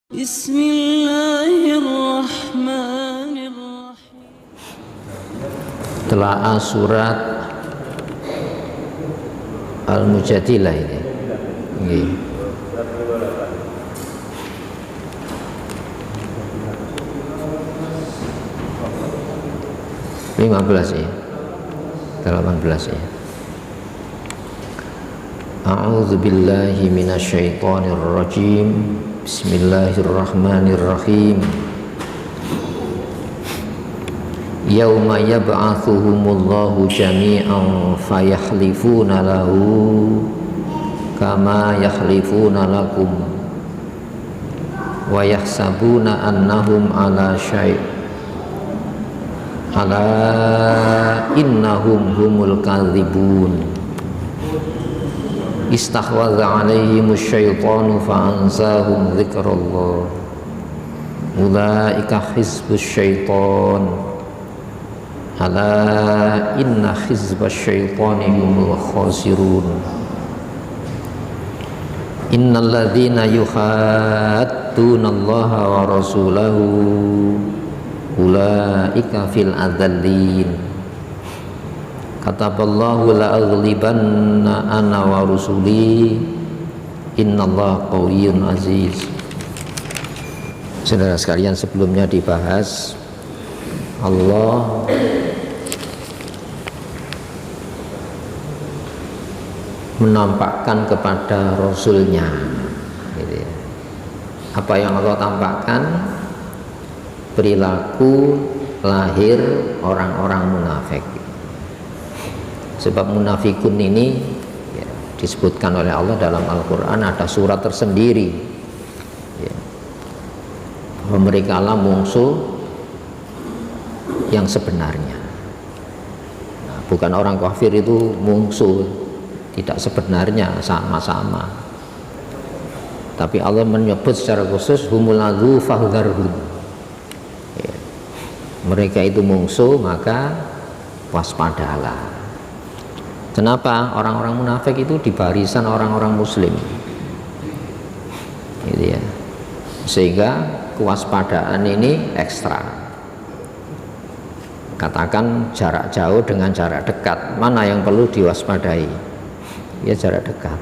Bismillahirrahmanirrahim. Telaah surat Al-Mujadilah ini. Nggih. (15) ya. 18 ya. A'udzu billahi minasyaitonir rajim. Bismillahirrahmanirrahim. Yauma yab'atsuhumullahu jami'an fayahlifuna lahu kama yahlifuna lakum wa yahsabuna annahum ala syai' ala innahum humul kadzibun. Istahwadha alaihimus syaitanu fa'ansahum dzikrallah ulaika hizbus syaitan ala inna hizbas syaitani humul khasirun. Innal ladzina yuhadduna allaha wa rasulahu ulaika fil adzallin. Kataballahu la'aghlibanna ana wa rusuli innallaha qawiyyun aziz. Saudara sekalian, sebelumnya dibahas Allah menampakkan kepada Rasulnya gitu ya. Apa yang Allah tampakkan? Perilaku lahir orang-orang munafik. Sebab munafikun ini ya, disebutkan oleh Allah dalam Al-Quran, ada surat tersendiri ya, bahwa mereka lah musuh yang sebenarnya. Nah, bukan orang kafir itu musuh tidak sebenarnya sama-sama, tapi Allah menyebut secara khusus humul adu fahdharhum ya, mereka itu musuh maka waspadalah. Kenapa? Orang-orang munafik itu di barisan orang-orang muslim gitu ya, sehingga kewaspadaan ini ekstra. Katakan jarak jauh dengan jarak dekat, mana yang perlu diwaspadai? Ya jarak dekat.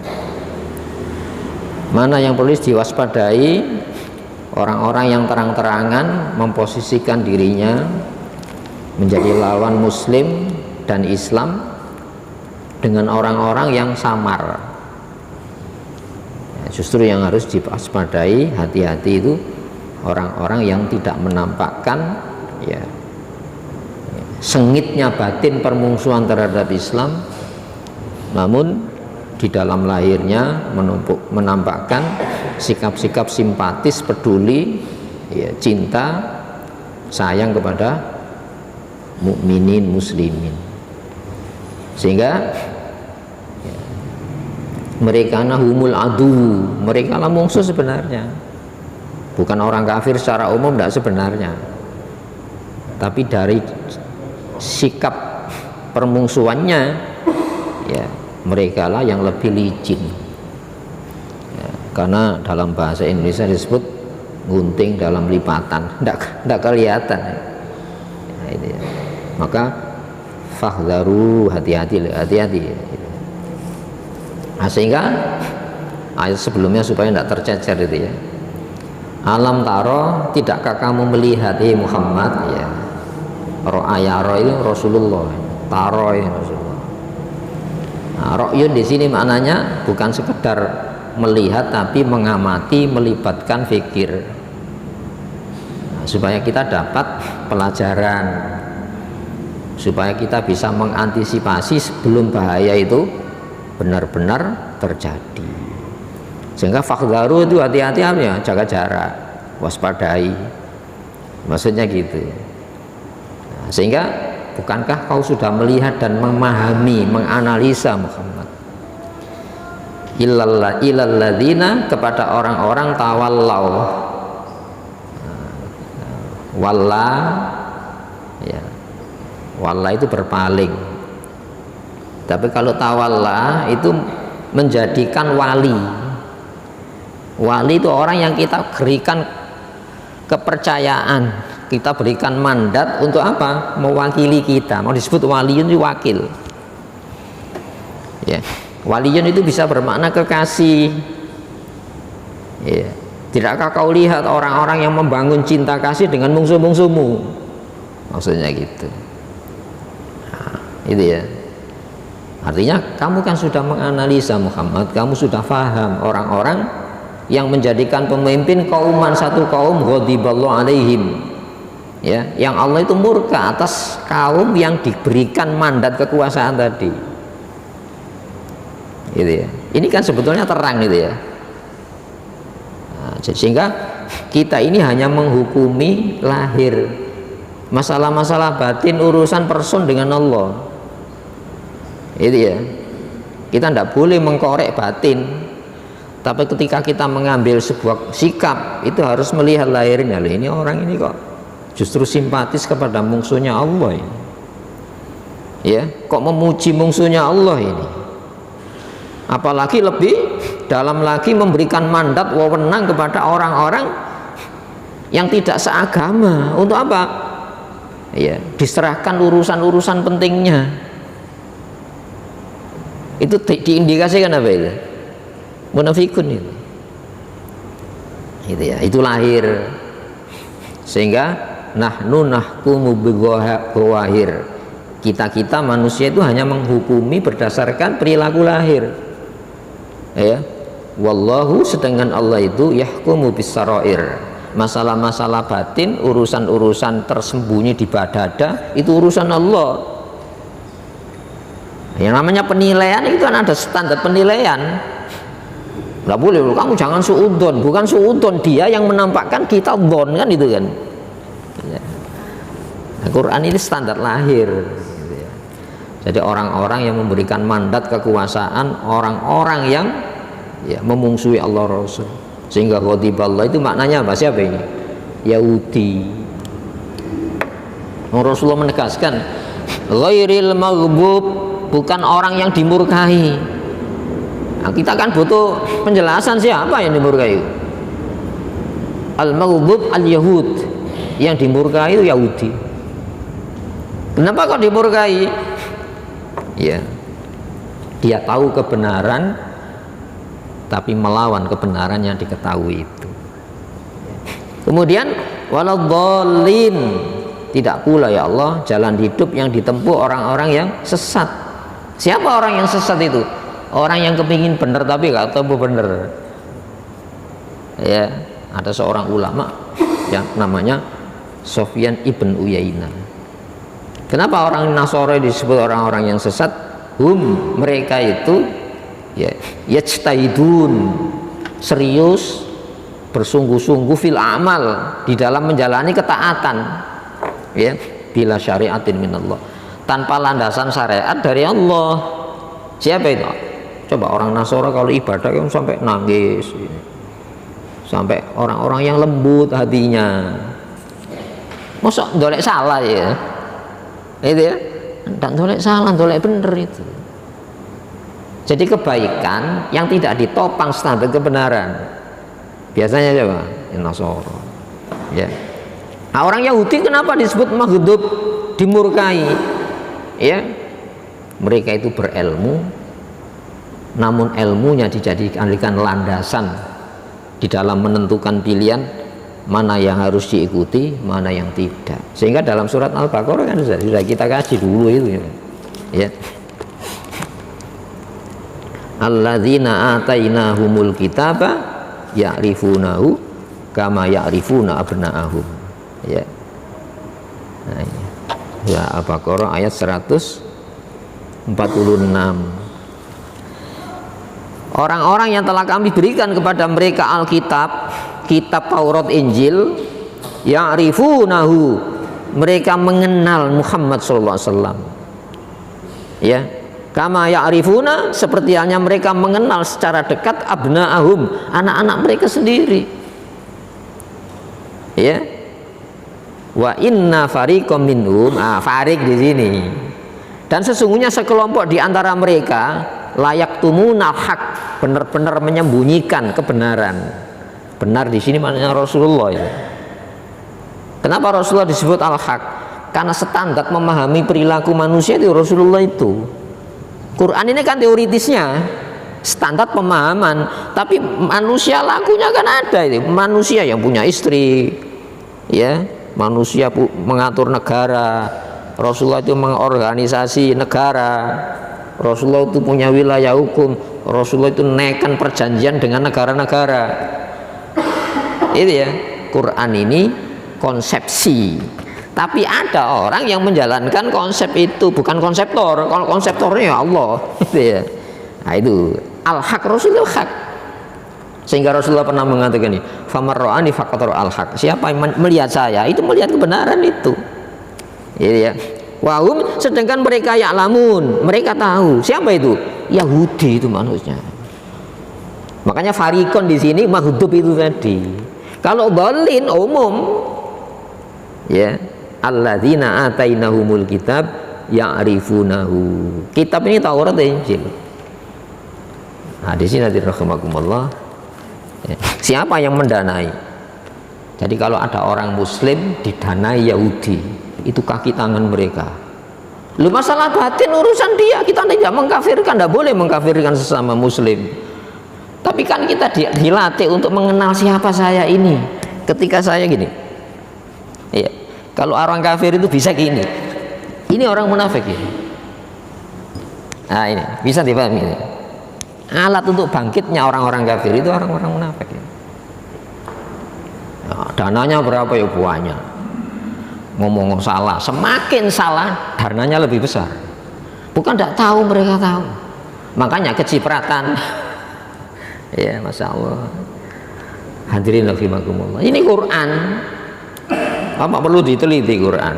Mana yang perlu diwaspadai? Orang-orang yang terang-terangan memposisikan dirinya menjadi lawan muslim dan Islam dengan orang-orang yang samar ya, justru yang harus diwaspadai, hati-hati itu orang-orang yang tidak menampakkan ya, sengitnya batin permusuhan terhadap Islam, namun di dalam lahirnya menampakkan sikap-sikap simpatis, peduli ya, cinta, sayang kepada mukminin muslimin, sehingga ya, mereka humul adu, mereka lah musuh sebenarnya. Bukan orang kafir secara umum, tidak sebenarnya, tapi dari sikap permusuhannya ya, mereka lah yang lebih licin ya, karena dalam bahasa Indonesia disebut gunting dalam lipatan, tidak kelihatan ya, ini ya. Maka fahdharu, hati-hati. Nah, sehingga ayat sebelumnya supaya tidak tercecer itu ya. Alam taro, tidakkah kamu melihat Muhammad ya. Ro'ayaro itu Rasulullah, taro ya Rasulullah. Nah, ro'yun di sini maknanya bukan sekedar melihat, tapi mengamati, melibatkan fikir. Nah, supaya kita dapat pelajaran, supaya kita bisa mengantisipasi sebelum bahaya itu benar-benar terjadi. Sehingga fakhdharu itu hati-hati ya, jaga jarak, waspadai, maksudnya gitu. Nah, sehingga bukankah kau sudah melihat dan memahami, menganalisa Muhammad? Ilalladzina, kepada orang-orang tawallau, walla ya, walla itu berpaling, tapi kalau tawalla itu menjadikan wali Wali itu orang yang kita berikan kepercayaan, kita berikan mandat untuk apa? Mewakili kita. Mau disebut waliyun itu wakil. Ya, waliyun itu bisa bermakna kekasih. Ya. Tidakkah kau lihat orang-orang yang membangun cinta kasih dengan mungsuh-mungsuhmu? Maksudnya gitu. Nah, itu ya. Artinya kamu kan sudah menganalisa Muhammad, kamu sudah paham orang-orang yang menjadikan pemimpin kauman satu kaum ghadiballahu alaihim, ya, yang Allah itu murka atas kaum yang diberikan mandat kekuasaan tadi. Gitu ya. Ini kan sebetulnya terang gitu ya. Nah, sehingga kita ini hanya menghukumi lahir, masalah-masalah batin urusan person dengan Allah. Itu ya, kita tidak boleh mengkorek batin, tapi ketika kita mengambil sebuah sikap itu harus melihat lahirnya. Ini orang ini kok justru simpatis kepada musuhnya Allah ini, ya, kok memuji musuhnya Allah ini, apalagi lebih dalam lagi memberikan mandat wewenang kepada orang-orang yang tidak seagama. Untuk apa? Ya, diserahkan urusan-urusan pentingnya. Itu diindikasikan apa itu? Munafikun itu. Itu ya, itu lahir. Sehingga nahnu nahkumu bighawahir. Kita manusia itu hanya menghukumi berdasarkan perilaku lahir. Ya. Wallahu, sedangkan Allah itu yahkumu bisarair. Masalah-masalah batin, urusan-urusan tersembunyi di dada itu urusan Allah. Yang namanya penilaian itu kan ada standar penilaian. Nggak boleh, kamu jangan suudon. Bukan suudon, dia yang menampakkan kita don, kan itu kan. Nah, Quran ini standar lahir. Jadi orang-orang yang memberikan mandat kekuasaan, orang-orang yang ya, memungsuhi Allah Rasul. Sehingga ghadiballah itu maknanya apa? Siapa ini? Yahudi. Rasulullah menegaskan ghairil maghdub, bukan orang yang dimurkai. Nah, kita kan butuh penjelasan siapa yang dimurkai. Al-maghdub al-yahud, yang dimurkai itu Yahudi. Kenapa kok dimurkai? Ya, dia tahu kebenaran tapi melawan kebenaran yang diketahui itu. Kemudian waladhdallin, tidak pula ya Allah jalan hidup yang ditempuh orang-orang yang sesat. Siapa orang yang sesat itu? Orang yang kepingin benar tapi gak tahu benar. Ya, ada seorang ulama yang namanya Sufyan ibn Uyainah. Kenapa orang Nasrani disebut orang-orang yang sesat? Mereka itu ya yajtahidun, serius, bersungguh-sungguh fil amal, di dalam menjalani ketaatan, ya, bila syariatin minallah, tanpa landasan syariat dari Allah. Siapa itu? Coba orang Nasrani kalau ibadah kan sampai nangis, sampai orang-orang yang lembut hatinya. Masa dolek salah ya? Itu ya, dan dolek salah, dolek bener itu. Jadi kebaikan yang tidak ditopang standar kebenaran, biasanya coba yang Nasrani, ya. Nah, orang Yahudi kenapa disebut maghdub, dimurkai? Ya, mereka itu berilmu, namun ilmunya dijadikan landasan di dalam menentukan pilihan mana yang harus diikuti, mana yang tidak. Sehingga dalam surat Al-Baqarah kan sudah kita kaji dulu itu, ya. Alladzina atainahumul kitaba ya'rifunahu kama ya'rifuna abna'ahum, ya. Nah, ya, Al-Baqarah ayat 146. Orang-orang yang telah kami berikan kepada mereka Alkitab, kitab Taurat Injil, ya'rifunahu, mereka mengenal Muhammad sallallahu alaihi wasallam, ya, kama ya'rifuna, seperti halnya mereka mengenal secara dekat abna'ahum, anak-anak mereka sendiri, ya. Wa inna fariqam minhum, farik di sini, dan sesungguhnya sekelompok di antara mereka layak tumunal hak, benar-benar menyembunyikan kebenaran. Benar di sini maknanya Rasulullah itu. Kenapa Rasulullah disebut al-haq? Karena standar memahami perilaku manusia itu Rasulullah itu. Quran ini kan teoritisnya, standar pemahaman, tapi manusia lakunya kan ada itu. Manusia yang punya istri, ya, manusia mengatur negara. Rasulullah itu mengorganisasi negara. Rasulullah itu punya wilayah hukum. Rasulullah itu naikkan perjanjian dengan negara-negara. Itu ya, Quran ini konsepsi. Tapi ada orang yang menjalankan konsep itu, bukan konseptor. Kalau konseptornya ya Allah, gitu ya. Nah itu al-haq, Rasulullah hak. Sehingga Rasulullah pernah mengatakan ini, famar ro'ani faqatar al-haq. Siapa yang melihat saya, itu melihat kebenaran itu. Gitu ya. Wahum, sedangkan mereka ya'lamun, mereka tahu. Siapa itu? Yahudi itu manusia. Makanya farikon di sini maghdub itu tadi. Kalau balin umum, ya, alladzina atainahumul kitab ya'rifunahu. Kitab ini Taurat dan Injil. Nah, di sini nanti rahimakumullah. Ya. Siapa yang mendanai? Jadi kalau ada orang Muslim didanai Yahudi, itu kaki tangan mereka. Lu masalah batin urusan dia, kita tidak mengkafirkan, tidak boleh mengkafirkan sesama Muslim. Tapi kan kita dilatih untuk mengenal siapa saya ini. Ketika saya gini, iya. Kalau orang kafir itu bisa gini. Ini orang munafik ini. Nah ini bisa dipahami ini. Alat untuk bangkitnya orang-orang kafir itu orang-orang munafik ini. Nah, dananya berapa ya banyak. Ngomong salah, semakin salah dananya lebih besar. Bukan tidak tahu, mereka tahu. Makanya kecipratan. Ya, masya Allah. Hadirin rahimakumullah. Ini Quran. Apa perlu diteliti Quran?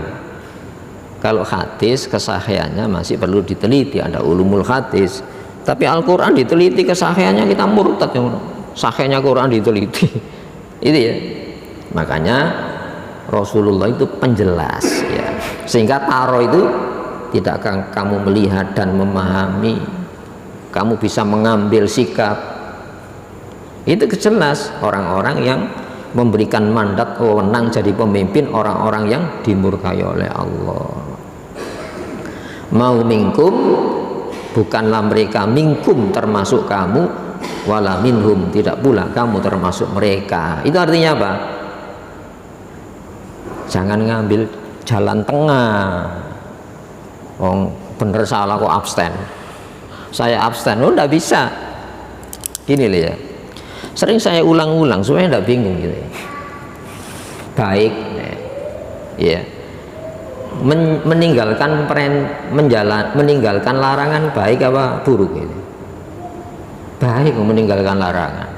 Kalau hadis kesahihannya masih perlu diteliti, ada ulumul hadis. Tapi Al-Quran diteliti kesahihannya kita murtad. Sahihnya Quran diteliti. Itu ya. Makanya Rasulullah itu penjelas ya. Sehingga taro itu tidak akan kamu melihat dan memahami, kamu bisa mengambil sikap. Itu jelas orang-orang yang memberikan mandat wewenang jadi pemimpin, orang-orang yang dimurkai oleh Allah. Mau minkum, bukanlah mereka, minkum termasuk kamu, wala minhum, tidak pula kamu termasuk mereka. Itu artinya apa? Jangan ngambil jalan tengah. Oh, bener salah kok abstain. Saya abstain, oh enggak bisa. Gini loh ya. Sering saya ulang-ulang supaya enggak bingung gitu. Baik, ya. Meninggalkan meninggalkan larangan baik apa buruk gitu. Baik meninggalkan larangan.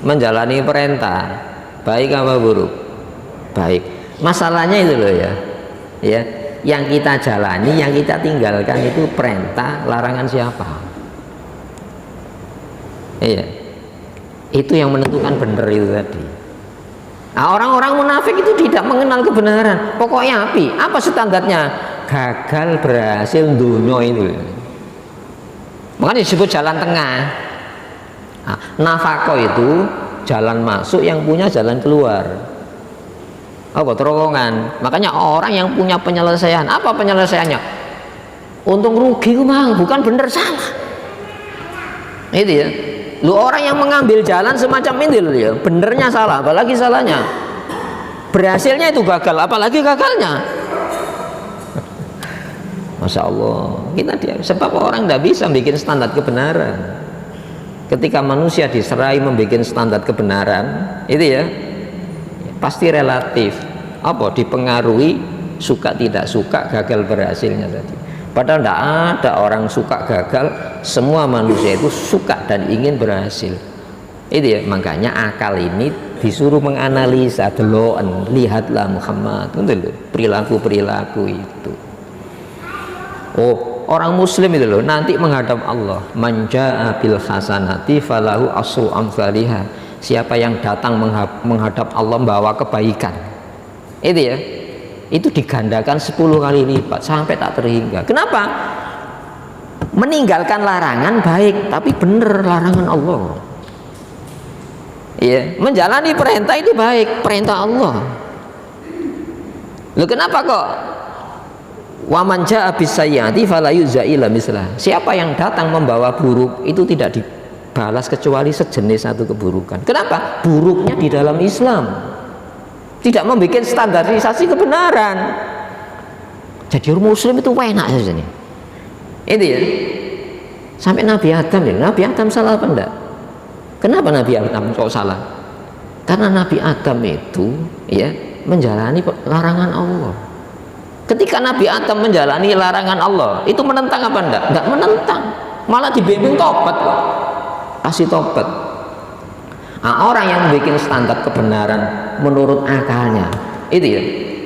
Menjalani perintah baik apa buruk? Baik. Masalahnya itu loh ya, ya, yang kita jalani, yang kita tinggalkan itu perintah, larangan siapa? Iya, itu yang menentukan benar itu tadi. Nah, orang-orang munafik itu tidak mengenal kebenaran. Pokoknya api, apa standarnya? Gagal berhasil dunia itu. Makanya disebut jalan tengah. Nah, nafako itu jalan masuk, yang punya jalan keluar. Apa terowongan. Makanya orang yang punya penyelesaian, apa penyelesaiannya? Untung rugi mah, bukan bener salah. Itu ya. Lu orang yang mengambil jalan semacam ini loh ya, benernya salah, apalagi salahnya. Berhasilnya itu gagal, apalagi gagalnya. Masya Allah, kita dia sebab orang tidak bisa bikin standar kebenaran. Ketika manusia diserai membuat standar kebenaran, itu ya, pasti relatif. Apa? Dipengaruhi suka tidak suka, gagal berhasilnya tadi. Padahal tidak ada orang suka gagal, semua manusia itu suka dan ingin berhasil. Itu ya, makanya akal ini disuruh menganalisa, deloan, lihatlah Muhammad, perilaku-perilaku itu. Oh, orang muslim itu loh nanti menghadap Allah, manja bil hasanati falahu asru amsalihha. Siapa yang datang menghadap Allah membawa kebaikan, itu ya, itu digandakan 10 kali lipat sampai tak terhingga. Kenapa? Meninggalkan larangan baik, tapi bener larangan Allah. Ya, menjalani perintah itu baik, perintah Allah. Loh kenapa kok waman jaa bisayyati fala yuzaila mislah. Siapa yang datang membawa buruk itu tidak dibalas kecuali sejenis satu keburukan. Kenapa? Buruknya di dalam Islam. Tidak membuat standarisasi kebenaran. Jadi orang muslim itu enak saja nih. Itu ya. Sampai Nabi Adam ya, Nabi Adam salah apa enggak? Kenapa Nabi Adam kok salah? Karena Nabi Adam itu ya menjalani larangan Allah. Ketika Nabi Adam menjalani larangan Allah, itu menentang apa enggak? Enggak menentang, malah dibimbing tobat, kasih tobat. Nah, orang yang bikin standar kebenaran menurut akalnya, itu ya,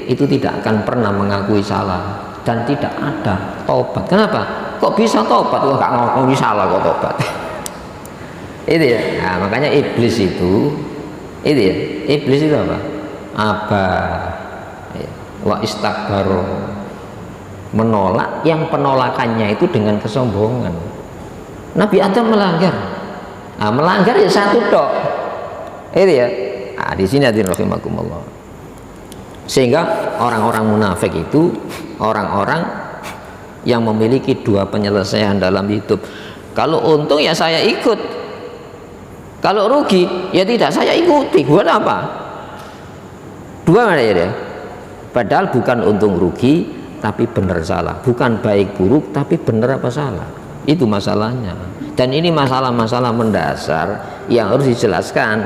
itu tidak akan pernah mengakui salah dan tidak ada tobat. Kenapa? Kok bisa tobat? Kok nggak ngakui salah kok tobat? Itu ya. Nah, makanya iblis itu ya, iblis itu apa? Wa istakbaru, menolak yang penolakannya itu dengan kesombongan. Nabi Adam melanggar. Nah, melanggar ya satu tok. Itu ya. Nah, di sini hadirin rahimakumullah. Sehingga orang-orang munafik itu orang-orang yang memiliki dua penyelesaian dalam hidup. Kalau untung ya saya ikut. Kalau rugi ya tidak saya ikuti. Buat apa? Dua mana ya dia? Padahal bukan untung rugi tapi benar salah, bukan baik buruk tapi benar apa salah, itu masalahnya. Dan ini masalah-masalah mendasar yang harus dijelaskan.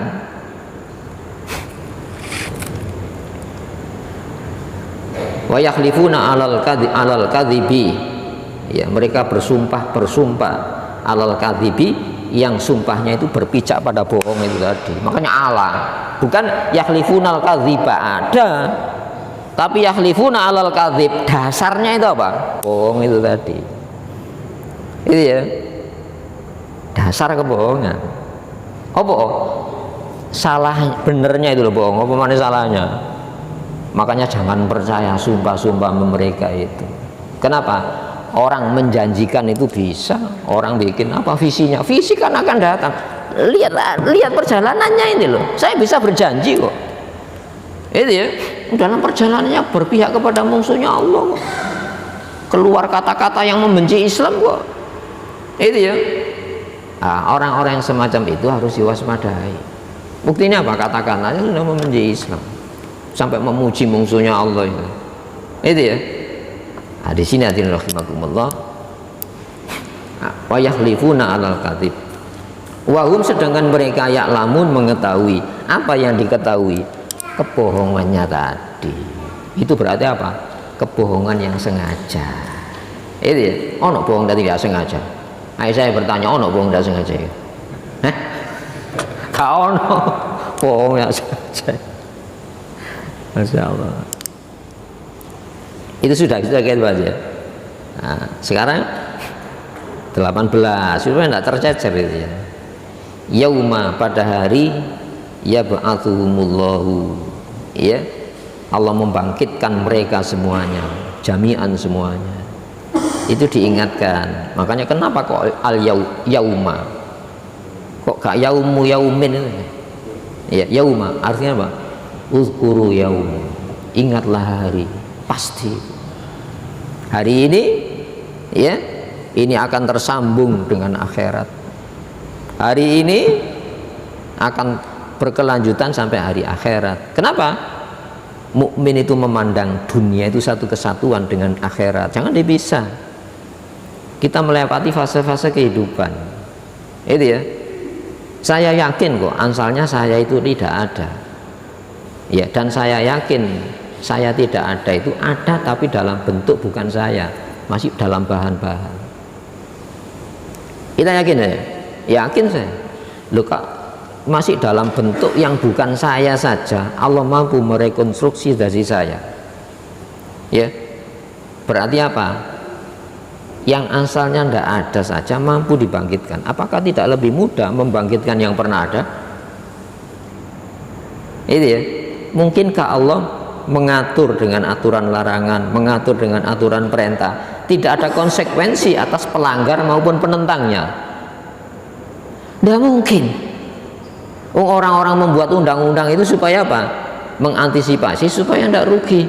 Wa yakhlifuna alal kadhibi, ya mereka bersumpah alal kadhibi, yang sumpahnya itu berpijak pada bohong itu tadi. Makanya Allah bukan yakhlifuna al kadhiba ada, tapi yakhlifuna alal kadhib, dasarnya itu apa? Bohong itu tadi. Itu ya, dasar kebohongan. Apa? Salah benernya itu loh bohong. Apa mana salahnya? Makanya jangan percaya sumpah-sumpah mereka itu. Kenapa? Orang menjanjikan itu bisa, orang bikin apa visinya? Visi kan akan datang. Lihat perjalanannya ini loh. Saya bisa berjanji kok. Itu ya, dalam perjalanannya berpihak kepada musuhnya Allah kok. Keluar kata-kata yang membenci Islam kok. Itu ya. Nah, orang-orang yang semacam itu harus diwaspadai. Buktinya apa? Katakanlah sudah membenci Islam sampai memuji musuhnya Allah itu. Itu ya. Nah, di sini hadirin rahimakumullah. Wa yahlifuna alal kadhib. Wa hum, sedangkan mereka ya'lamun, mengetahui apa yang diketahui, kebohongannya tadi. Itu berarti apa? Kebohongan yang sengaja. Itu ya. Ono bohong dan tidak sengaja. Ayo saya bertanya, ono bohong tidak sengaja ya? Kau ono bohong yang sengaja. Masya Allah. Itu sudah kita gitu aja. Nah, sekarang 18 supaya tidak tercecer itu ya. Yauma, pada hari yab'atsuhumullahu, ya Allah membangkitkan mereka semuanya, jami'an semuanya. Itu diingatkan. Makanya kenapa kok yauma? Kok gak yaumu yaumin itu? Ya, yauma artinya apa? Uzkuru yaum, ingatlah hari, pasti hari ini ya, ini akan tersambung dengan akhirat. Hari ini akan berkelanjutan sampai hari akhirat. Kenapa? Mukmin itu memandang dunia itu satu kesatuan dengan akhirat, jangan dipisah. Kita melewati fase-fase kehidupan. Itu ya. Saya yakin kok asalnya saya itu tidak ada. Ya, dan saya yakin saya tidak ada itu ada, tapi dalam bentuk bukan saya, masih dalam bahan-bahan. Kita yakin ya? Yakin saya. Loh kak, masih dalam bentuk yang bukan saya saja, Allah mampu merekonstruksi dari saya. Ya, berarti apa? Yang asalnya tidak ada saja mampu dibangkitkan. Apakah tidak lebih mudah membangkitkan yang pernah ada? Itu ya. Mungkinkah Allah mengatur dengan aturan larangan, mengatur dengan aturan perintah, tidak ada konsekuensi atas pelanggar maupun penentangnya? Tidak mungkin. Orang-orang membuat undang-undang itu supaya apa? Mengantisipasi supaya tidak rugi.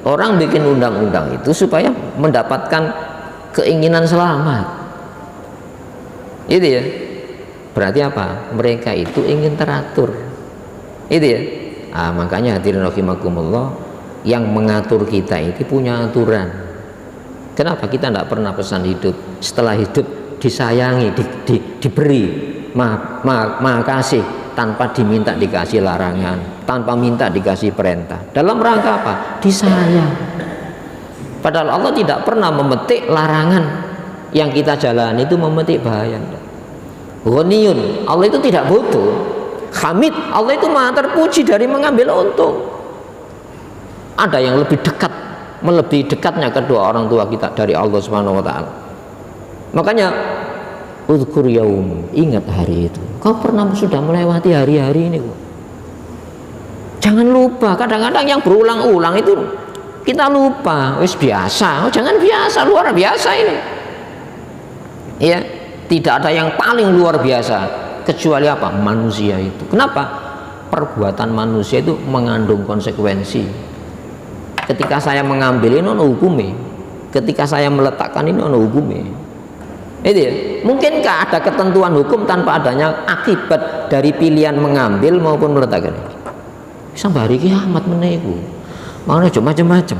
Orang bikin undang-undang itu supaya mendapatkan keinginan selamat. Itu ya. Berarti apa? Mereka itu ingin teratur. Itu ya. Makanya hadirin rahimakumullah, yang mengatur kita itu punya aturan. Kenapa kita tidak pernah pesan hidup? Setelah hidup disayangi, diberi, makasih, tanpa diminta dikasih larangan, tanpa minta dikasih perintah. Dalam rangka apa? Disayang. Padahal Allah tidak pernah memetik larangan. Yang kita jalani itu memetik bahaya. Ghaniyun, Allah itu tidak butuh. Hamid, Allah itu maha terpuji dari mengambil untung. Ada yang lebih dekat, melebihi dekatnya kedua orang tua kita dari Allah Subhanahu wa taala. Makanya uzkur yaum, ingat hari itu. Kau pernah sudah melewati hari-hari ini kok. Jangan lupa, kadang-kadang yang berulang-ulang itu kita lupa. Wis biasa, jangan biasa, luar biasa ini. Ya, tidak ada yang paling luar biasa kecuali apa? Manusia itu. Kenapa? Perbuatan manusia itu mengandung konsekuensi. Ketika saya mengambil ini ono hukumnya. Ketika saya meletakkan ini ono hukumnya. Itu ya. Mungkinkah ada ketentuan hukum tanpa adanya akibat dari pilihan mengambil maupun meletakkan? Sampai hari kiamat meneku. Makanya cuma macam-macam.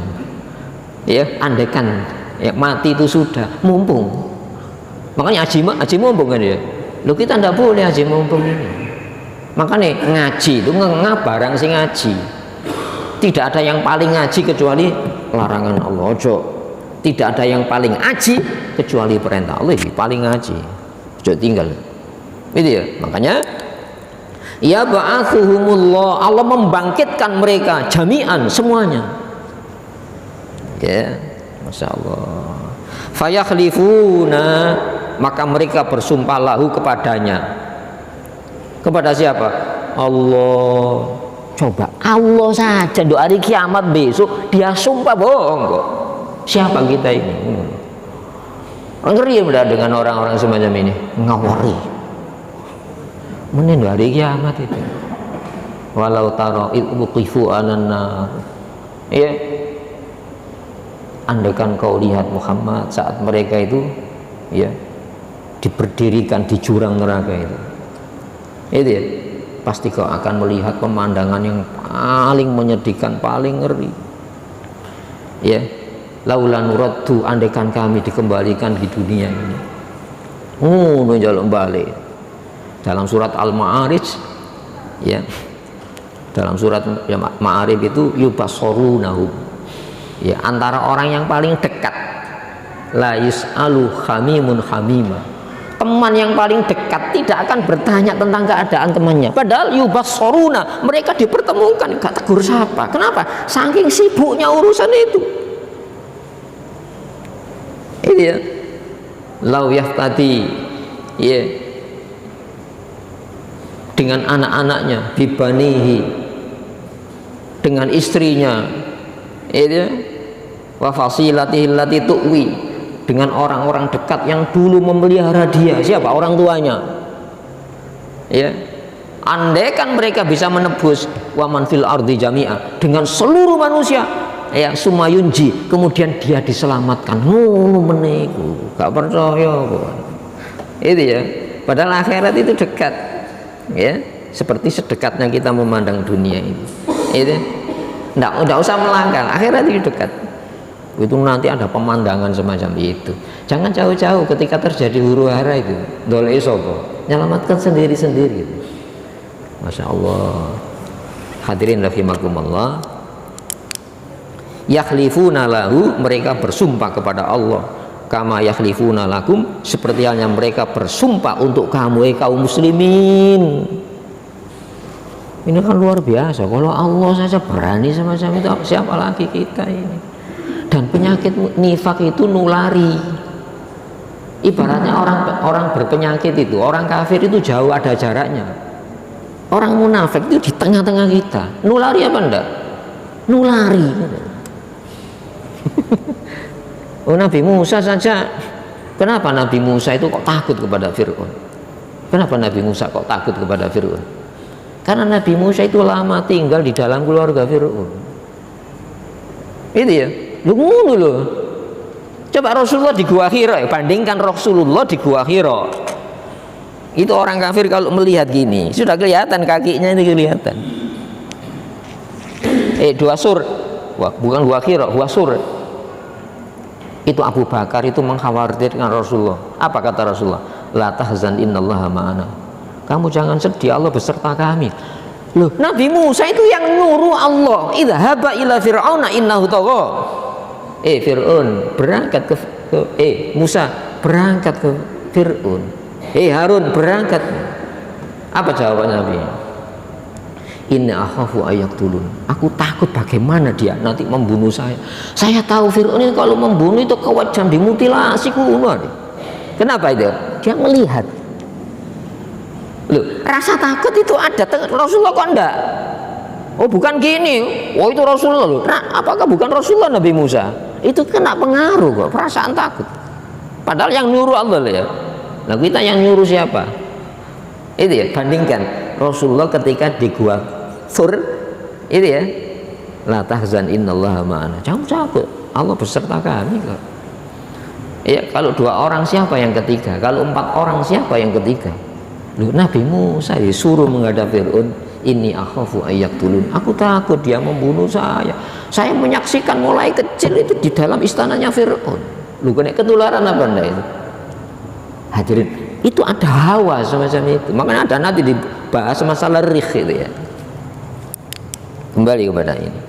Ya, andaikan ya, mati itu sudah mumpung. Makanya haji mumpung kan ya. Loh, kita tidak boleh haji mumpung ini. Makanya ngaji itu barang sing ngaji. Tidak ada yang paling ngaji kecuali larangan Allah. Ojo. Tidak ada yang paling ngaji kecuali perintah Allah. Paling ngaji. Ojo tinggal. Itu ya. Makanya ya ba'athuhumullah, Allah membangkitkan mereka jami'an semuanya. Ya, Masya Allah. Fayakhlifuna, maka mereka bersumpah lahu kepadanya. Kepada siapa? Allah. Coba Allah saja doa hari kiamat besok dia sumpah bohong kok. Siapa kita ini? Ngeri ya dengan orang-orang semacam ini. Ngawari. Menin hari kiamat itu. Walau taro ibuqifu ananna. Ya. Andaikan kau lihat Muhammad saat mereka itu ya diberdirikan di jurang neraka itu ya, pasti kau akan melihat pemandangan yang paling menyedihkan, paling ngeri ya. Laula nuraddu, andaikan kami dikembalikan di dunia ini menjaluk balik. Dalam surat Al-Ma'arij ya, dalam surat Ma'arij itu yubassorunahum ya, antara orang yang paling dekat, la yus'alu hamimun hamima, teman yang paling dekat tidak akan bertanya tentang keadaan temannya. Padahal yubassoruna, mereka dipertemukan, gak tegur siapa. Kenapa? Saking sibuknya urusan itu. Ini ya, lau yaftati ya, dengan anak-anaknya, bibanihi, dengan istrinya, itu wa fasilatihi allati tu'wi, dengan orang-orang dekat yang dulu memelihara dia. Siapa? Orang tuanya ya. Andaikan mereka bisa menebus waman fil ardi jami'a, dengan seluruh manusia ya, sumayunji, kemudian dia diselamatkan. Meneku gak percaya kok. Itu ya. Padahal akhirat itu dekat ya, seperti sedekatnya kita memandang dunia ini. Itu enggak usah melangkah, akhirat itu dekat. Itu nanti ada pemandangan semacam itu. Jangan jauh-jauh ketika terjadi huru hara itu. Dole sopo, nyelamatkan sendiri-sendiri. Masya Allah. Hadirin rahimakumullah. Yakhlifuna lahu, mereka bersumpah kepada Allah. Kama yakhlifuna lakum, seperti halnya mereka bersumpah untuk kamu kaum muslimin. Ini kan luar biasa. Kalau Allah saja berani semacam itu, siapa lagi kita ini? Dan penyakit nifak itu nulari. Ibaratnya orang berpenyakit itu, orang kafir itu jauh ada jaraknya. Orang munafik itu di tengah-tengah kita. Nulari apa enggak? Nulari. Oh, Nabi Musa saja. Kenapa Nabi Musa itu kok takut kepada Fir'aun? Kenapa Nabi Musa kok takut kepada Fir'aun? Karena Nabi Musa itu lama tinggal di dalam keluarga Fir'aun. Itu ya, lu ngono loh. Coba Rasulullah di Gua Hira, bandingkan Rasulullah di Gua Hira. Itu orang kafir kalau melihat gini, sudah kelihatan kakinya ini kelihatan. Dua sur, wah, bukan Gua Hira, Gua sur. Itu Abu Bakar itu mengkhawatirkan Rasulullah. Apa kata Rasulullah? La tahzan innallaha ma'ana. Kamu jangan sedih, Allah beserta kami. Loh, Nabi Musa itu yang nyuruh Allah, idhaba ila fir'auna innahu tagha. Fir'aun berangkat ke Musa berangkat ke Fir'aun. Harun berangkat. Apa jawaban Nabi? Inna akhafu ayaktulun. Aku takut bagaimana dia nanti membunuh saya. Saya tahu Fir'aun ini kalau membunuh itu kewajam dimutilasi kuno. Kenapa itu? Dia melihat. Loh, rasa takut itu ada. Rasulullah kok enggak? Oh, bukan gini. Oh, itu Rasulullah loh. Nah, apakah bukan Rasulullah Nabi Musa? Itu kena pengaruh kok, perasaan takut. Padahal yang nyuruh Allah ya. Nah, kita yang nyuruh siapa? Itu ya, bandingkan Rasulullah ketika di Gua Sur, itu ya. La tahzan innallaha ma'ana. Jangan takut, Allah beserta kami kok. Ya, kalau 2 orang siapa yang ketiga? Kalau 4 orang siapa yang ketiga? Loh, Nabi Musa disuruh menghadap Fir'aun, ini akhafu ayaktulun. Aku takut dia membunuh saya. Saya menyaksikan mulai kecil itu di dalam istananya Fir'aun. Lu kena ketularan apa enggak itu? Hadirin, itu ada hawa semacam itu. Makanya ada nanti dibahas masalah rikh itu ya. Kembali kepada ini.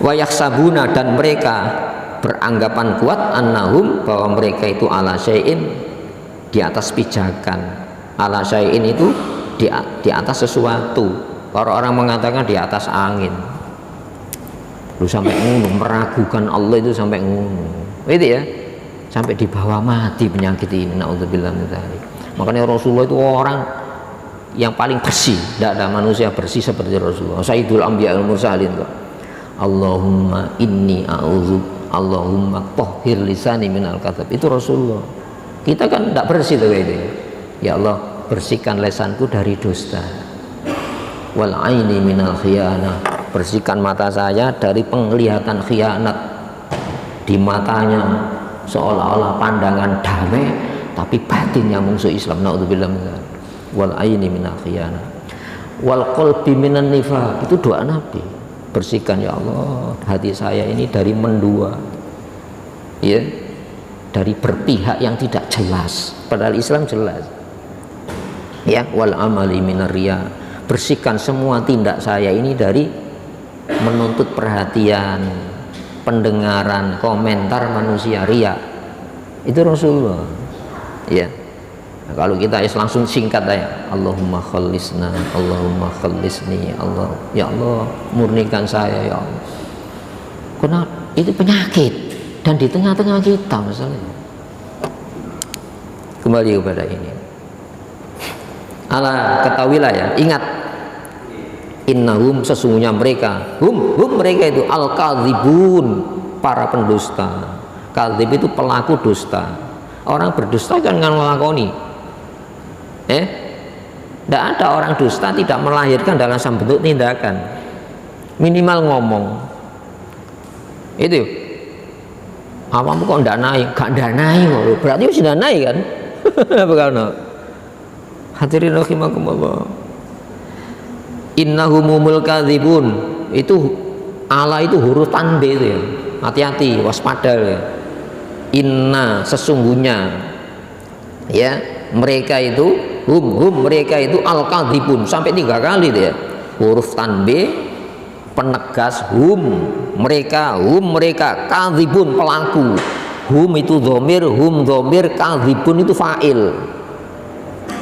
Wa yakhsabuna, dan mereka beranggapan kuat annahum, bahwa mereka itu ala syai'in, di atas pijakan. Ala syai'in itu di atas sesuatu. Orang-orang mengatakan di atas angin. Lu sampai ngono, meragukan Allah itu sampai ngono. Itu ya, sampai dibawa mati penyakit ini. Naudzubillah min dzalik. Makanya Rasulullah itu orang yang paling bersih. Tidak ada manusia bersih seperti Rasulullah. Sayyidul Anbiya wal Mursalin kok. Allahumma inni a'udzu, Allahumma tahhir lisani minal kadzab. Itu Rasulullah. Kita kan tidak bersih tuh kayak itu. Ya Allah, bersihkan lesanku dari dusta. Wal aini minal khiyanah. Bersihkan mata saya dari penglihatan khianat. Di matanya seolah-olah pandangan damai, tapi batinnya musuh Islam. Naudzubillah min dzalik. Wal aini minal khiyanah. Wal qalbi minan nifaq. Itu doa Nabi. Bersihkan ya Allah hati saya ini dari mendua, ya, dari berpihak yang tidak jelas, padahal Islam jelas. Ya, wal amali minar riya. Bersihkan semua tindak saya ini dari menuntut perhatian, pendengaran, komentar manusia, riya. Itu Rasulullah. Ya. Nah, kalau kita langsung singkat aja, Allahumma khallisna, Allahumma khallisni, Allah, ya Allah murnikan saya ya Allah. Karena itu penyakit dan di tengah-tengah kita masalahnya. Kembali kepada ini. Ala, ketahuilah ya, ingat, innahum, sesungguhnya mereka, mereka itu al-kadzibun, para pendusta. Kadzib itu pelaku dusta. Orang berdusta kan ngelakoni. Tidak ada orang dusta tidak melahirkan dalam bentuk tindakan, minimal ngomong. Itu awamu kok tidak naik, gak naik, berarti sudah naik kan? Bagaimana? Hadirin rahimakumullah. Innahumul kadzibun, itu ala itu huruf tanbih itu ya. Hati-hati, waspada ya. Inna, sesungguhnya, ya, mereka itu mereka itu al-kadzibun, sampai 3 kali ya, huruf tanbih penegas mereka kadzibun, pelaku. Itu dhamir, dhamir, kadzibun itu fa'il.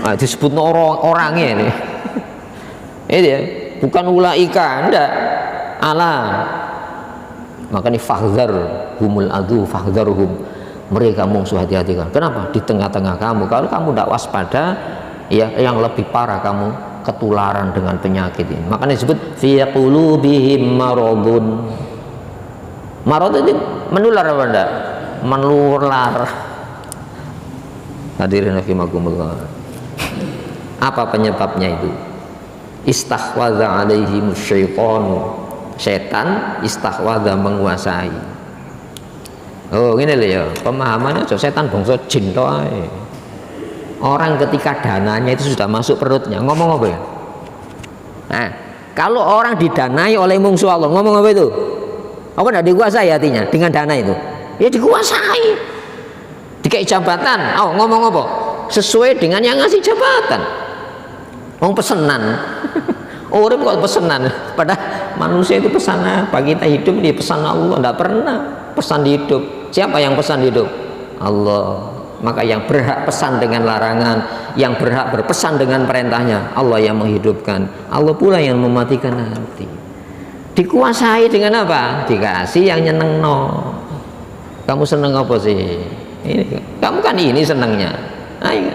Nah, disebut orangnya ini. Ini ya, bukan ulaika, enggak, ala. Makanya fahdhar humul adu fahdharhum, mereka musuh, hati-hati kan. Kenapa? Di tengah-tengah kamu, kalau kamu tidak waspada, ya, yang lebih parah kamu ketularan dengan penyakit ini. Makanya disebut fi qulubihim maradun. Marad itu menular apa enggak? Menular. Hadirin rahimakumullah. Apa penyebabnya itu? Istahwadha alaihim syaitan. Setan istahwadha menguasai. Oh gini loh ya, pemahamannya setan bangsa jin toh. Orang ketika dananya itu sudah masuk perutnya, ngomong apa ya? Nah, kalau orang didanai oleh musuh Allah, ngomong apa itu? Apa tidak dikuasai hatinya dengan dana itu? Ya dikuasai. Dikasih jabatan, oh ngomong apa? Sesuai dengan yang ngasih jabatan. Mau pesenan. Orang kok pesenan. Pada manusia itu pesan apa? Kita hidup di pesan Allah, tidak pernah pesan di hidup. Siapa yang pesan di hidup? Allah. Maka yang berhak pesan dengan larangan, yang berhak berpesan dengan perintahnya, Allah yang menghidupkan, Allah pula yang mematikan hati. Dikuasai dengan apa? Dikasih yang nyeneng no. Kamu seneng apa sih? Ini, kamu kan ini senengnya. Ayo.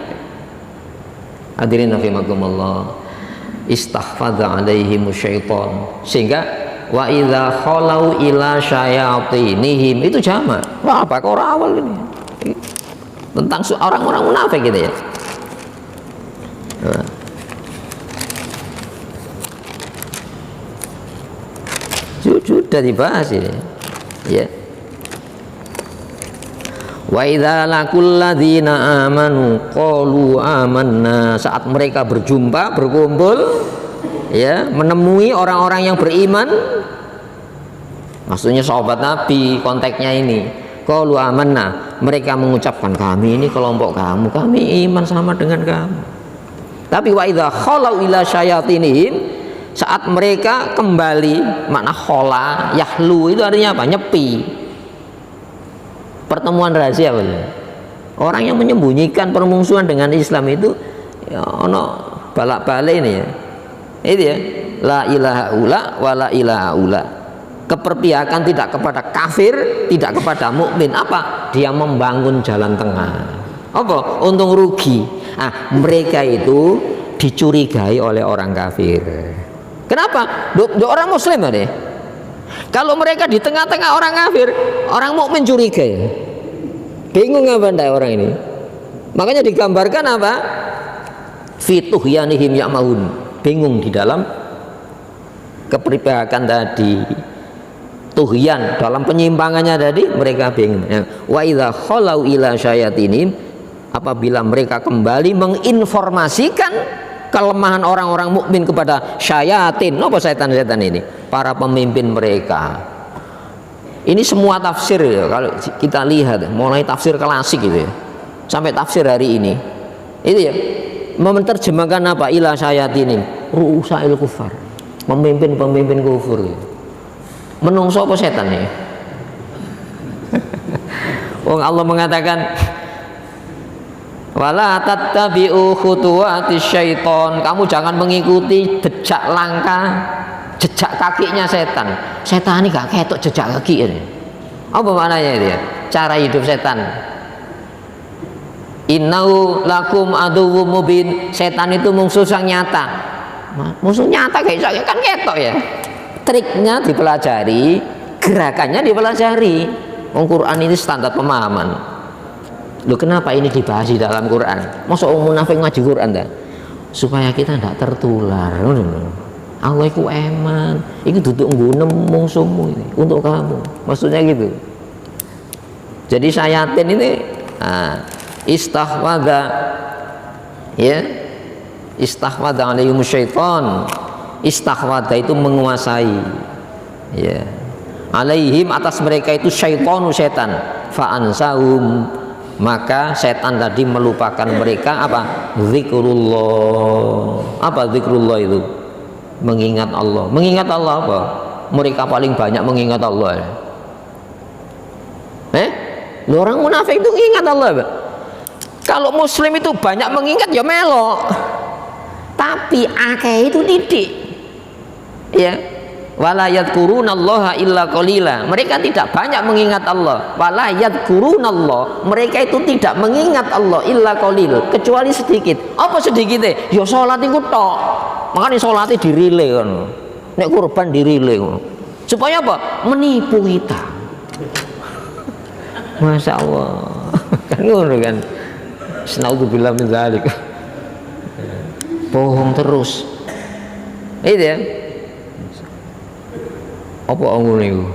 Hadirin rahimakumullah. Istahfadha alaihim syaitan. Sehingga wa idza khalau ila syayatinihim, itu jamak. Wah, apa kok orang awal ini? Tentang orang-orang munafik gitu ya. Nah. Sudah dibahas ini. Ya. Wa idza laqul ladzina amanu qalu amanna. Saat mereka berjumpa, berkumpul, ya, menemui orang-orang yang beriman, maksudnya sahabat Nabi, konteksnya ini. Qalu amanna, mereka mengucapkan kami ini kelompok kamu, kami iman sama dengan kamu. Tapi wa idza khalau ila syayatinihim, saat mereka kembali, makna khola, yahlu itu artinya apa? Nyepi. Pertemuan rahasia betul. Orang yang menyembunyikan permusuhan dengan Islam itu ya ono balak-balik ini ya. Itu ya, la ilaha ula wa la ilaha ula. Keperpihakan tidak kepada kafir, tidak kepada mukmin. Apa? Dia membangun jalan tengah. Apa? Untung rugi. Ah, mereka itu dicurigai oleh orang kafir. Kenapa? Orang muslim ada. Kalau mereka di tengah-tengah orang kafir, orang mukmin curiga. Bingung apa ndak orang ini? Makanya digambarkan apa? Fituhyanihim ya'mahun. Bingung di dalam keperpihakan tadi. Tuhyan dalam penyimpangannya tadi mereka bingung. Wa idza khalau ila syayatinihim, apabila mereka kembali menginformasikan kelemahan orang-orang mukmin kepada syayatin. Apa setan-setan ini? Para pemimpin mereka. Ini semua tafsir ya, kalau kita lihat mulai tafsir klasik gitu ya, sampai tafsir hari ini. Itu ya, menerjemahkan apa? Ila syayatin, ru'usail kufar. Pemimpin-pemimpin kufur. Ya. Menungso apa setan ya? Wong Allah mengatakan wala tattabi'u khutuwatis syaiton, kamu jangan mengikuti jejak langkah, jejak kakinya setan. Setan ini gak ketok jejak kaki ini. Apa maknanya itu ya? Cara hidup setan. Innahu lakum aduwwum mubin. Setan itu musuh yang nyata. Musuh nyata kayak kan ketok ya. Triknya dipelajari, gerakannya dipelajari. Quran ini standar pemahaman. Loh, kenapa ini dibahas di dalam Quran? Masa orang munafik ngaji Quran dah? Supaya kita tidak tertular. Allah iku eman, itu duduk nggunem mungsuhmu ini untuk kamu. Maksudnya gitu. Jadi syayatin ini istahwadha, ya, istahwadha alaihim syaitan. Istahwadha itu menguasai, ya, alaihim atas mereka itu syaitanu setan. Fa'ansahum, maka setan tadi melupakan mereka apa? Zikrullah. Apa zikrullah itu? Mengingat Allah. Mengingat Allah apa? Mereka paling banyak mengingat Allah. Orang munafik itu ingat Allah. Kalau muslim itu banyak mengingat ya melok. Tapi akeh itu didik. Ya. Wala yadhkurunallaha illa qalila. Mereka tidak banyak mengingat Allah. Wala yadhkurunallah. Mereka itu tidak mengingat Allah illa qalil, kecuali sedikit. Apa sedikitnya? Ya salat iku tok. Makanya salatnya dirile kan. Nek kurban dirile. Supaya apa? Menipu kita. Masya Allah. Kan ngono kan. Naudzubillah min dzalik. Bohong terus. Itu ya. Apa ngono iku?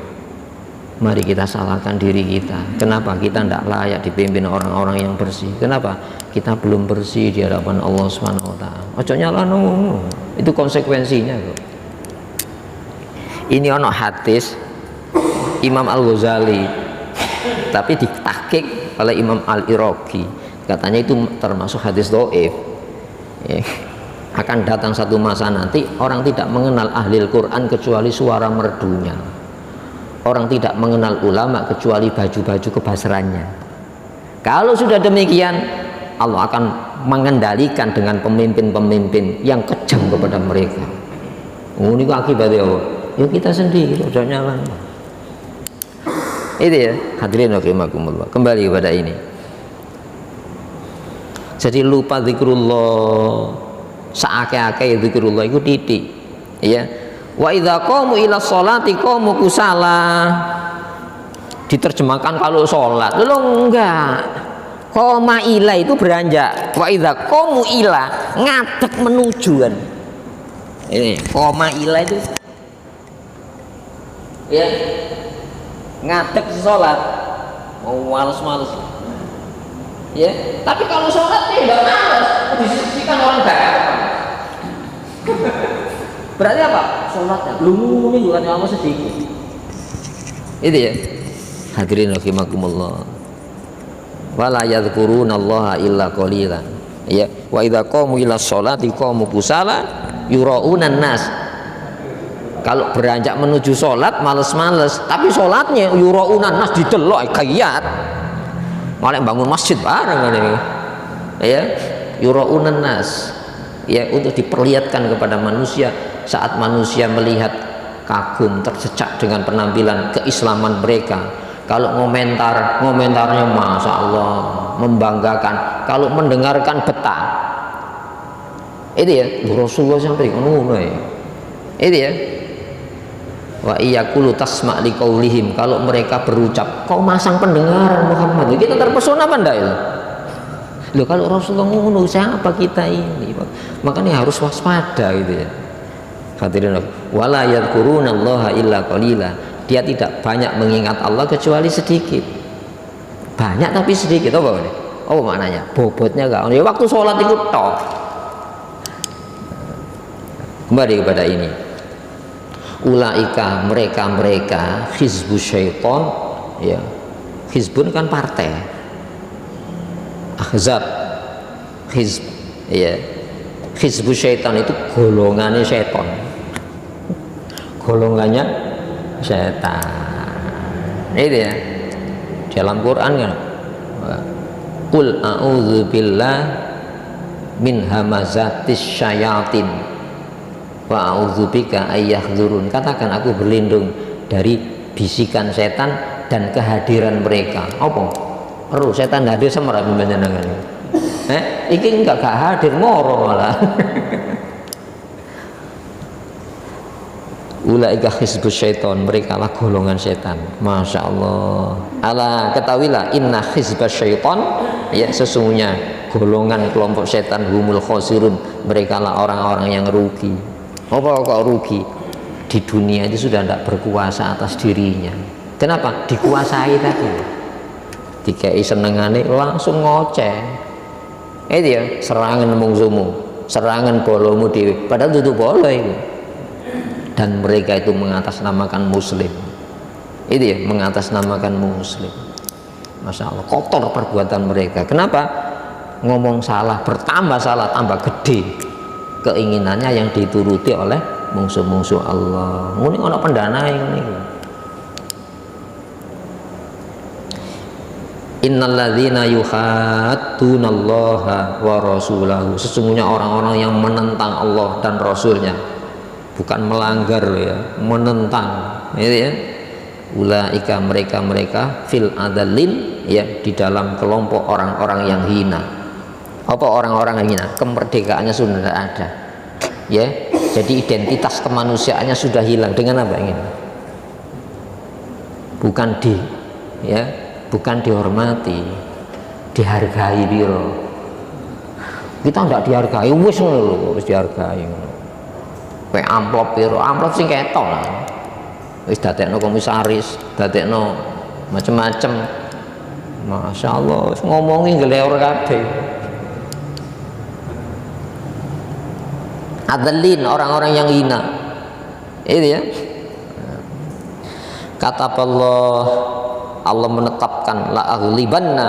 Mari kita salahkan diri kita. Kenapa kita tidak layak dipimpin orang-orang yang bersih? Kenapa kita belum bersih di hadapan Allah Subhanahu wa taala? Ojo nyalano. Itu konsekuensinya kok. Ini ono hadis Imam Al-Ghazali, tapi ditahqiq oleh Imam Al-Iraqi. Katanya itu termasuk hadis dhaif. Ya. Akan datang satu masa nanti orang tidak mengenal ahli Al-Quran kecuali suara merdunya. Orang tidak mengenal ulama kecuali baju-baju kebasrannya. Kalau sudah demikian, Allah akan mengendalikan dengan pemimpin-pemimpin yang kejam kepada mereka. Ini akibatnya apa? Ya kita sendiri, udah nyala. Itu ya, hadirin rahimakumullah. Kembali kepada ini. Jadi lupa zikrullah, saake-ake zikrullah itu titik. Ya. Wa idza qamu ila sholati qamu kusala. Diterjemahkan kalau sholat. Lo enggak. Qoma ila itu beranjak. Wa idza qamu ila ngadeg menuju kan. Ini qoma ila itu ya ngadeg sholat. Mau males-males. Ya, tapi kalau sholat tidak males, disisikan orang baik. Berarti apa? Sholatnya belum ini bukan lama sedikit. Itu ya. Hadirin rahimakumullah. Wala yadhkurunallaha illa qalilan. Ya, wa idza qamu ila sholati qamu kusala yuraunan nas. Kalau beranjak menuju sholat males-males, tapi sholatnya yuraunan nas didelok kayat. Malah bangun masjid bareng kan ini. Ya, yuraunan nas. Ya, untuk diperlihatkan kepada manusia. Saat manusia melihat kagum, tercecak dengan penampilan keislaman mereka. Kalau komentarnya masya Allah, membanggakan. Kalau mendengarkan betah. Itu ya, Rasulullah sampai ngono ya. Itu ya. Wa iyaqulu tasma' liqaulihim, kalau mereka berucap, kau masang pendengaran Muhammad. Kita terpesona apa enggak itu? Loh, kalau Rasulullah ngono, siapa kita ini? Makanya harus waspada gitu ya. Hadirin, wala yadhkurunallaha illa qalila. Dia tidak banyak mengingat Allah kecuali sedikit. Banyak tapi sedikit. Apa ini? Oh, maknanya bobotnya enggak. Ya waktu sholat itu tok. Kembali kepada ini. Ulaika mereka hizbus syaiton, ya. Hizbun kan partai. Ahzab, hizb, ya. Hizbus syaitan itu golongannya syaitan. Golongannya syaitan. Itu ya. Dalam Quran kan. Qul a'udzubillah min hamazatis syayatin wa a'udzubika ayyahdzurun. Katakan aku berlindung dari bisikan setan dan kehadiran mereka. Apa? Perlu setan hadir semara panjenengan. Iki enggak hadir moro malah. Ulaika hizbus syaiton, mereka lah golongan setan. Masya Allah. Ala ketahuilah inna hizbas syaiton, ya sesungguhnya golongan kelompok setan humul khosirun, mereka lah orang-orang yang rugi. Apa kok rugi? Di dunia itu sudah tidak berkuasa atas dirinya. Kenapa? Dikuasai tadi. Dikai senengane langsung ngoceh. Itu ya, serangan mungsumu, serangan bolomu dewi, padahal itu boleh itu. Dan mereka itu mengatasnamakan muslim. Itu ya, mengatasnamakan muslim. Masya Allah, kotor perbuatan mereka. Kenapa? Ngomong salah, bertambah salah, tambah gede keinginannya yang dituruti oleh musuh-musuh Allah. Ini ono pendana ini. Innalladzina yuhaddunallaha wa rasulahu, sesungguhnya orang-orang yang menentang Allah dan Rasulnya, bukan melanggar ya, menentang, gitu ya. Ulaika mereka fil adallin, ya, di dalam kelompok orang-orang yang hina. Apa orang-orang yang hina? Kemerdekaannya sudah tidak ada, ya. Jadi identitas kemanusiaannya sudah hilang. Dengan apa ini? Bukan bukan dihormati, dihargai biro, Kita ndak dihargai, wis ngono lho, wis dihargai. Kayak amplop piro, amplop sing ketok lah. Wis dadekno komisaris, dadekno macem-macem. Masya Allah, wis ngomongi ngeleor kabeh. Adallin, orang-orang yang hina. Itu ya. Kata Allah menetapkan la aghlibanna,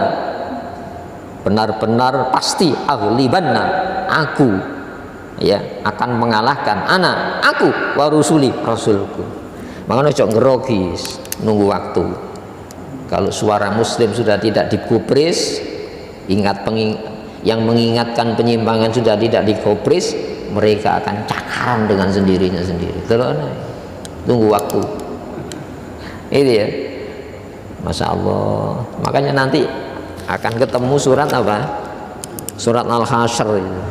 benar-benar pasti aghlibanna, aku ya akan mengalahkan aku wa rusuli, rasulku. Makanya ojo ngerogis nunggu waktu. Kalau suara muslim sudah tidak digubris, yang mengingatkan penyimpangan sudah tidak digubris, mereka akan cakaran dengan sendirinya sendiri. Terus tunggu waktu. Itu ya. Masya Allah. Makanya nanti akan ketemu surat apa? Surat Al-Hasyr itu.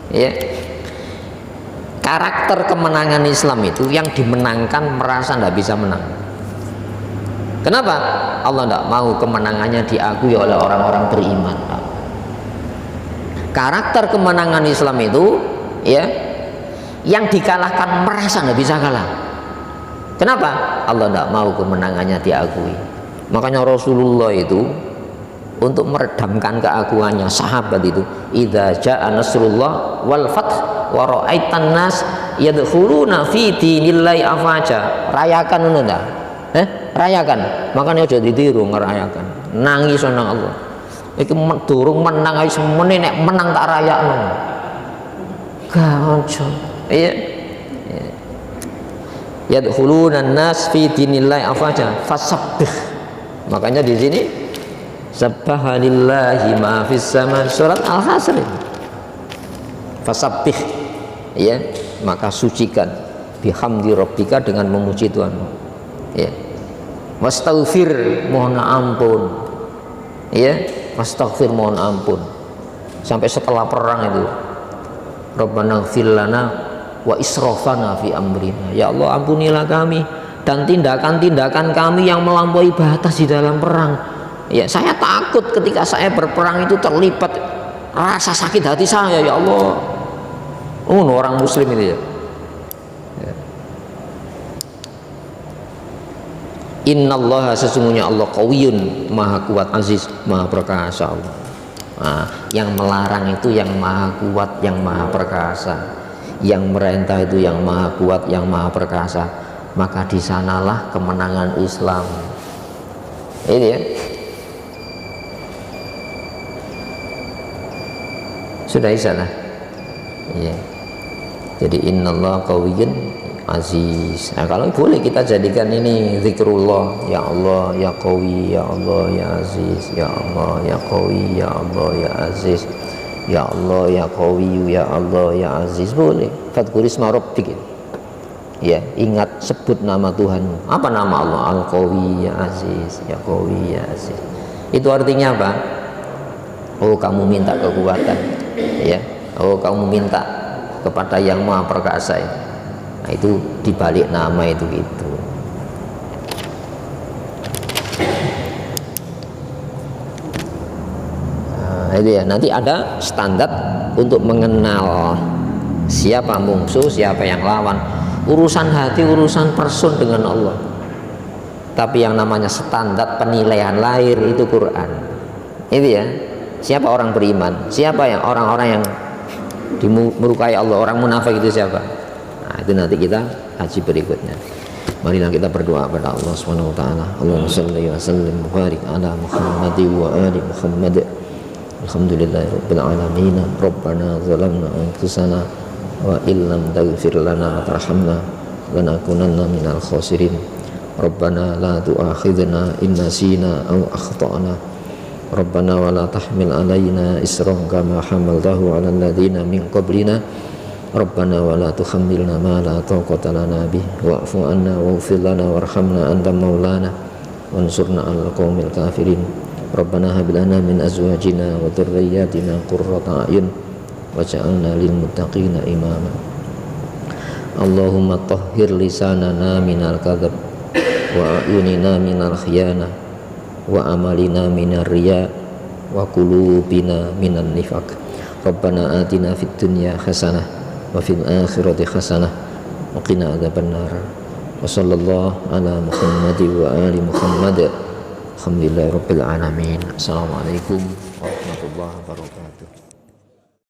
Ya. Karakter kemenangan Islam itu yang dimenangkan merasa tidak bisa menang. Kenapa? Allah tidak mau kemenangannya diakui oleh orang-orang beriman. Karakter kemenangan Islam itu ya, yang dikalahkan merasa tidak bisa kalah. Kenapa? Allah tidak mau kemenangannya diakui. Makanya Rasulullah itu untuk meredamkan keakuannya, sahabat itu, idza jaa nasrullah wal fath wa ra'aitan nas yadkhuluna fi dinillahi afwaja. Rayakan ngono ta? Rayakan. Makanya aja ditiru ngerayakan. Nangis nang Allah. Iki durung menang ae semene nek menang tak rayakno. Gawon. Iya. Yadkhuluna nas fi dinillahi afwaja fasabbih. Makanya di sini Subhanallahi ma fis sama, surat Al-Hasyr. Fasabbih, ya, maka sucikan bihamdi rabbika, dengan memuji Tuhanmu. Ya. Wastaghfir, mohon ampun. Ya, wastaghfir, mohon ampun. Sampai setelah perang itu, Rabbana ighfir lana wa israfana fi amrina. Ya Allah, ampunilah kami dan tindakan-tindakan kami yang melampaui batas di dalam perang. Ya, saya takut ketika saya berperang itu terlibat rasa sakit hati saya, ya Allah. Orang muslim itu ya. Innallaha, sesungguhnya Allah qawiyyun, maha kuat, aziz, maha perkasa Allah. Nah, yang melarang itu yang maha kuat, yang maha perkasa. Yang merintah itu yang maha kuat, yang maha perkasa. Maka di sanalah kemenangan Islam. Ini ya. Sudah isalah. Ya. Jadi innallaha qawiyyun aziz. Nah, kalau boleh kita jadikan ini zikrullah, ya Allah ya qawi, ya Allah ya aziz, ya Allah ya qawi, ya Allah ya aziz, ya Allah ya qawi, ya Allah ya aziz, boleh. Fadhkurisma rabbik. Ya, ingat, sebut nama Tuhanmu. Apa nama Allah? Al-Qawi ya aziz, ya qawi ya aziz. Itu artinya apa? Oh, kamu minta kekuatan, ya. Oh, kamu minta kepada yang maha perkasa. Nah, itu dibalik nama itu gitu. Nah, itu ya. Nanti ada standar untuk mengenal siapa musuh, siapa yang lawan. Urusan hati, urusan person dengan Allah. Tapi yang namanya standar penilaian lahir itu Quran. Itu ya. Siapa orang beriman? Siapa yang orang-orang yang dimurkai Allah, orang munafik itu siapa? Nah, itu nanti kita kaji berikutnya. Marilah kita berdoa pada Allah Subhanahu wa taala. Allahumma shalli wa sallim wa barik ala Muhammad wa ali Muhammad. Alhamdulillahirabbil alamin. Rabbana zalamna anfusana wa illam taghfir lana wa tarhamna lanakunanna minal khasirin. Rabbana la tu'akhidhna in nasina aw akhtana. Rabbana wa la tahmil alaina isran kama hamaltahu 'alal ladzina min qablina. Rabbana wa la tuhammilna ma la taqata lana bih wa'fu 'anna waghfir lana warhamna anta maulana wansurna 'alal qaumil kafirin. Rabbana hab lana min azwajina wa dhurriyyatina qurrata a'yun waj'alna lil muttaqina imama. Allahumma tahhir lisanana minal kadzab wa a'yunina minal khiyanah wa amalina minar riya wa qulubina minan nifaq. Rabbana atina fid dunya hasanah wa fil akhirati hasanah wa qina adzabannar. Wa sallallahu ala Muhammadi wa ali Muhammad. Alhamdulillahirabbil alamin. Assalamualaikum warahmatullahi wabarakatuh.